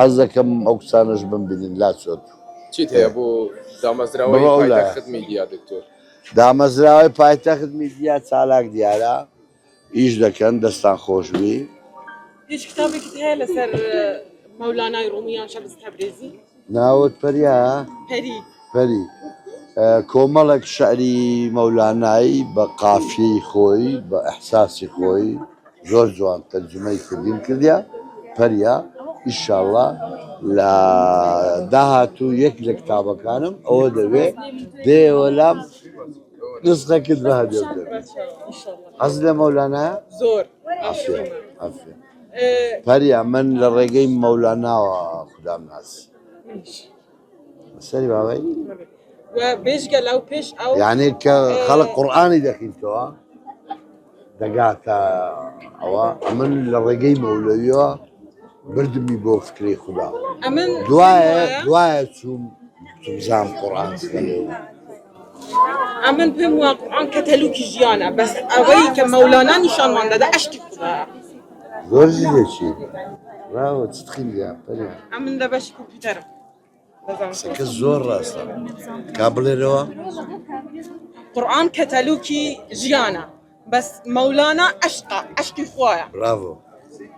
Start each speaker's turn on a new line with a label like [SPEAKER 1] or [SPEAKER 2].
[SPEAKER 1] حەزەکەم ئەو کسانش بمبینن لا چۆت
[SPEAKER 2] چیت هەیە بۆ دامەزراوەی پایتەخت خدمی دیا دکتۆر؟
[SPEAKER 1] دامەزراوەی پایتەخت میدیا چالاک دیارە ئیش دەکەن دەستان خۆشبی.
[SPEAKER 3] هیچ کتابێکت هەیە لەسەر مەولانای ڕومیان شەمس تەبریزی؟
[SPEAKER 1] ناوت پەریا پەری کۆمەڵێک شعری مەولانایی بە قافیەی خۆی بە ئەحساسی خۆی زۆر جوان تەرجمەی کردین کردیا پەریا ئیشاڵڵا لە داهاتوو یەک لە کتابەکانم ئەوە دەوێت دێوە لام نسخەکرد بە هەدیە دەبێت. حەز لە مەولانایە؟
[SPEAKER 3] زۆر
[SPEAKER 1] پەریا من لە ڕێگەی مەولاناوە خودام ناسی سەری باوەی
[SPEAKER 3] بێژگە لەو پێش ئەو
[SPEAKER 1] یعنی کە خەڵک قورئانی دەخینتەوە دەگاتە ئەوە من لە ڕێگەی مەولەویەوە بردمی بۆ فکری خوددا دوایە چوم زام قورئان سکەلێ
[SPEAKER 3] ئەمن پێم وایە قورئان کەتەلوکی ژیانە بەس ئەوەی کە مەولانە نیشانمان دەدا عەشقی خودایە
[SPEAKER 1] زۆر دێکی ڕاوە چت خیلیە پەریا
[SPEAKER 3] ئەمن لە بەشی کۆمپیوتەرم
[SPEAKER 1] قسەکە زۆر ڕاستە کا بڵێرەوە
[SPEAKER 3] قورئان کەتەلوکی ژیانە بەس مەولانە عەشقە عەشقی خوایە.
[SPEAKER 1] براڤۆ